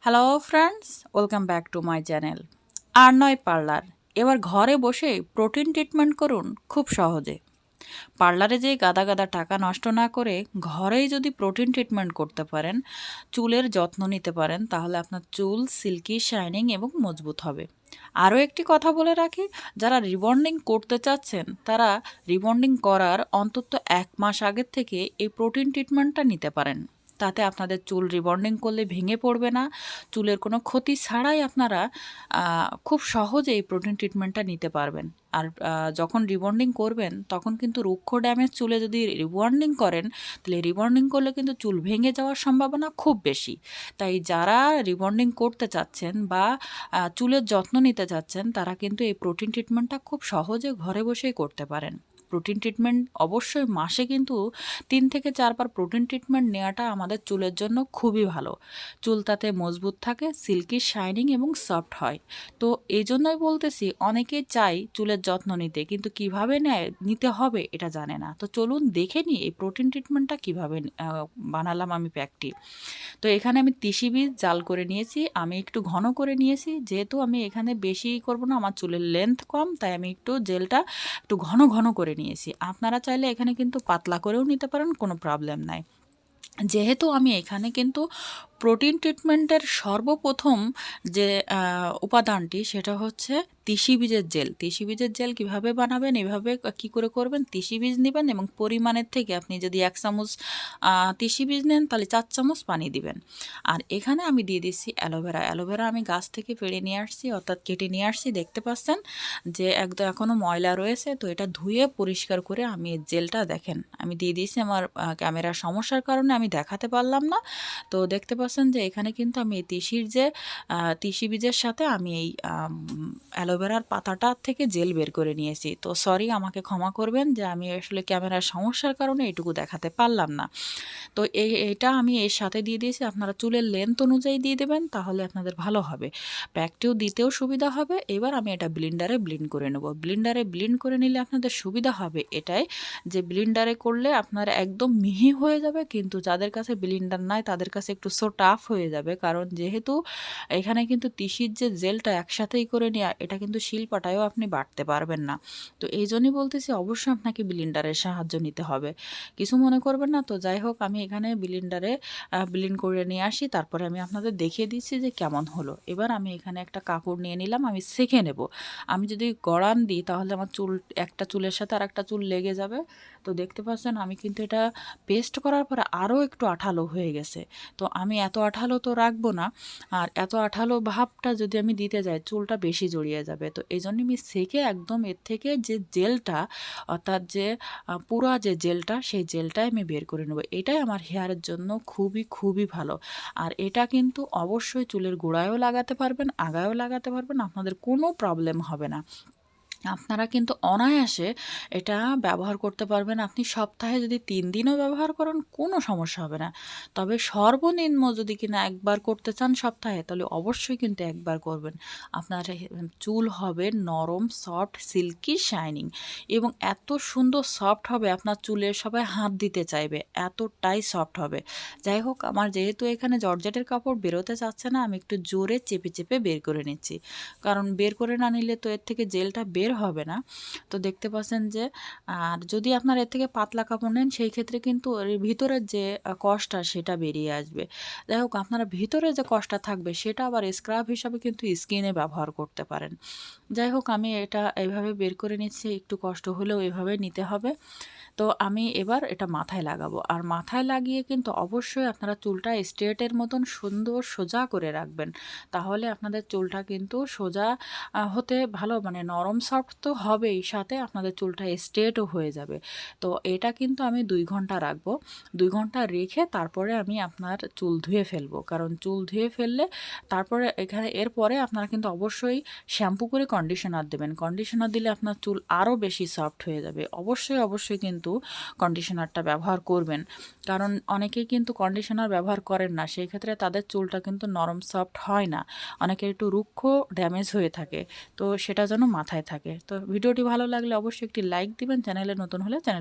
Hello friends, welcome back to my channel. আর নয় parlour, এবার ঘরে বসে প্রোটিন ট্রিটমেন্ট করুন খুব সহজে। পার্লারে যেয়ে গাদা গাদা টাকা নষ্ট না করে ঘরেই যদি প্রোটিন ট্রিটমেন্ট করতে পারেন, চুলের যত্ন নিতে পারেন, তাহলে আপনার চুল সিল্কি শাইনিং এবং মজবুত হবে। আরও একটি কথা বলে রাখি, যারা রিবন্ডিং করতে চাচ্ছেন তারা রিবন্ডিং করার অন্তত 1 মাস আগের থেকে এই প্রোটিন ট্রিটমেন্টটা নিতে পারেন। তাতে আপনাদের চুল রিবন্ডিং করলে ভেঙে পড়বে না, চুলের কোনো ক্ষতি ছাড়াই আপনারা খুব সহজে এই প্রোটিন ট্রিটমেন্টটা নিতে পারবেন। আর যখন রিবন্ডিং করবেন তখন কিন্তু রুক্ষ ড্যামেজ চুলে যদি রিবন্ডিং করেন, তাহলে রিবন্ডিং করলে কিন্তু চুল ভেঙে যাওয়ার সম্ভাবনা খুব বেশি। তাই যারা রিবন্ডিং করতে চাচ্ছেন বা চুলের যত্ন নিতে চাচ্ছেন, তারা কিন্তু এই প্রোটিন ট্রিটমেন্টটা খুব সহজে ঘরে বসেই করতে পারেন। প্রোটিন ট্রিটমেন্ট অবশ্যই মাসে কিন্তু 3 থেকে 4 বার প্রোটিন ট্রিটমেন্ট নেওয়াটা আমাদের চুলের জন্য খুবই ভালো। চুল তাতে মজবুত থাকে, সিল্কি শাইনিং এবং সফট হয়। তো এই জন্যই বলতেছি, অনেকেই চাই চুলের যত্ন নিতে, কিন্তু কিভাবে নিতে হবে এটা জানে না। তো চলুন দেখে নিই এই প্রোটিন ট্রিটমেন্টটা কীভাবে বানালাম আমি প্যাকটি। তো এখানে আমি তিসি বীজ জাল করে নিয়েছি, আমি একটু ঘন করে নিয়েছি, যেহেতু আমি এখানে বেশি করব না, আমার চুলের লেন্থ কম, তাই আমি একটু জেলটা একটু ঘন ঘন করে নিয়েছি। আপনারা চাইলে এখানে কিন্তু পাতলা করেও নিতে পারেন, কোনো প্রবলেম নাই। যেহেতু আমি এখানে কিন্তু প্রোটিন ট্রিটমেন্টের সর্বপ্রথম যে উপাদানটি সেটা হচ্ছে তিসি বীজের জেল। তিসি বীজের জেল কীভাবে বানাবেন, এভাবে কী করে করবেন, তিসি বীজ নেবেন এবং পরিমাণের থেকে আপনি যদি 1 চামচ তিসি বীজ নেন তাহলে 4 চামচ পানি দিবেন। আর এখানে আমি দিয়ে দিচ্ছি অ্যালোভেরা। অ্যালোভেরা আমি গাছ থেকে পেড়ে নিয়ে আসছি, অর্থাৎ কেটে নিয়ে আসছি। দেখতে পাচ্ছেন যে একদম এখনও ময়লা রয়েছে, তো এটা ধুয়ে পরিষ্কার করে আমি এই জেলটা দেখেন আমি দিয়ে দিয়েছি। আমার ক্যামেরার সমস্যার কারণে আমি দেখাতে পারলাম না। তো দেখতে পাচ্ছেন যে এখানে কিন্তু আমি এই তিসি বীজের সাথে আমি এই অ্যালোভেরার পাতাটা থেকে জেল বের করে নিয়েছি। তো সরি, আমাকে ক্ষমা করবেন যে আমি আসলে ক্যামেরার সমস্যার কারণে এটুকু দেখাতে পারলাম না। তো এটা আমি এর সাথে দিয়ে দিয়েছি। আপনারা চুলের লেন্থ অনুযায়ী দিয়ে দেবেন, তাহলে আপনাদের ভালো হবে, প্যাকটিও দিতেও সুবিধা হবে। এবার আমি এটা ব্লেন্ডারে ব্লেন্ড করে নেব। ব্লেন্ডারে ব্লেন্ড করে নিলে আপনাদের সুবিধা হবে এটাই, যে ব্লেন্ডারে করলে আপনারা একদম মিহি হয়ে যাবে, কিন্তু যাদের কাছে ব্লেন্ডার নাই তাদের কাছে একটু টাফ হয়ে যাবে, কারণ যেহেতু এখানে কিন্তু তিসির যে জেলটা একসাথেই করে নেওয়া, এটা কিন্তু শিলপাটায়ও আপনি বাটতে পারবেন না। তো এই জন্যই বলতেছি, অবশ্যই আপনাকে ব্লেন্ডারের সাহায্য নিতে হবে, কিছু মনে করবেন না। তো যাই হোক, আমি এখানে ব্লেন্ডারে ব্লেন্ড করে নিয়ে আসি, তারপরে আমি আপনাদের দেখিয়ে দিচ্ছি যে কেমন হলো। এবার আমি এখানে একটা কাপড় নিয়ে নিলাম, আমি সেঁকে নেব। আমি যদি গড়ান দিই তাহলে আমার একটা চুলের সাথে আর একটা চুল লেগে যাবে। তো দেখতে পাচ্ছেন আমি কিন্তু এটা পেস্ট করার পরে আরও একটু আঠালো হয়ে গেছে। তো আমি এত আঠালো তো রাখবো না, আর এত আঠালো ভাবটা যদি আমি দিতে যাই চুলটা বেশি জড়িয়ে যাবে। তো এই জন্য আমি সেঁকে একদম এর থেকে যে জেলটা, অর্থাৎ যে পুরা যে জেলটা, সেই জেলটাই আমি বের করে নেব। এটাই আমার হেয়ারের জন্য খুবই খুবই ভালো। আর এটা কিন্তু অবশ্যই চুলের গোড়ায়ও লাগাতে পারবেন, আগায়ও লাগাতে পারবেন, আপনাদের কোনো প্রবলেম হবে না। আপনারা কিন্তু অনায়াসে এটা ব্যবহার করতে পারবেন। আপনি সপ্তাহে যদি 3 দিনও ব্যবহার করেন কোনো সমস্যা হবে না। তবে সর্বনিম্ন যদি কিনা একবার করতে চান সপ্তাহে, তাহলে অবশ্যই কিন্তু একবার করবেন। আপনার চুল হবে নরম, সফট, সিল্কি, শাইনিং এবং এত সুন্দর সফট হবে, আপনার চুলে সবাই হাত দিতে চাইবে, এতটাই সফট হবে। যাই হোক, আমার যেহেতু এখানে জর্জেটের কাপড় বেরোতে চাচ্ছে না, আমি একটু জোরে চেপে চেপে বের করে নিচ্ছি, কারণ বের করে না নিলে তো এর থেকে জেলটা বের হবে না। তো দেখতে পাচ্ছেন যে, আর যদি আপনার এর থেকে পাতলা কাপড় নেন, সেই ক্ষেত্রে কিন্তু এর ভিতরের যে কষটা সেটা বেরিয়ে আসবে। যাই হোক, আপনারা ভিতরে যে কষটা থাকবে সেটা আবার স্ক্রাব হিসাবে কিন্তু স্কিনে ব্যবহার করতে পারেন। যাই হোক, আমি এটা এইভাবে বের করে নিচ্ছি, একটু কষ্ট হলেও এভাবে নিতে হবে। তো আমি এবার এটা মাথায় লাগাবো, আর মাথায় লাগিয়ে কিন্তু অবশ্যই আপনারা চুলটা স্ট্রেটের মতন সুন্দর সোজা করে রাখবেন, তাহলে আপনাদের চুলটা কিন্তু সোজা হতে ভালো, মানে নরম সফট তো হবেই, সাথে আপনাদের চুলটা স্ট্রেটও হয়ে যাবে। তো এটা কিন্তু আমি 2 ঘন্টা রাখবো। 2 ঘন্টা রেখে তারপরে আমি আপনার চুল ধুয়ে ফেলবো, কারণ চুল ধুয়ে ফেললে তারপরে এরপরে আপনারা কিন্তু অবশ্যই শ্যাম্পু করে কন্ডিশনার দেবেন। কন্ডিশনার দিলে আপনার চুল আরও বেশি সফট হয়ে যাবে। অবশ্যই অবশ্যই কিন্তু কন্ডিশনারটা ব্যবহার করবেন, কারণ অনেকেই কিন্তু কন্ডিশনার ব্যবহার করেন না, সেই ক্ষেত্রে তাদের চুলটা কিন্তু নরম সফট হয় না, অনেকের একটু রুক্ষ ড্যামেজ হয়ে থাকে। তো সেটা যেন মাথায় থাকে। তো ভিডিওটি ভালো লাগলে অবশ্যই একটি লাইক দিবেন, চ্যানেলে নতুন হলে চ্যানেল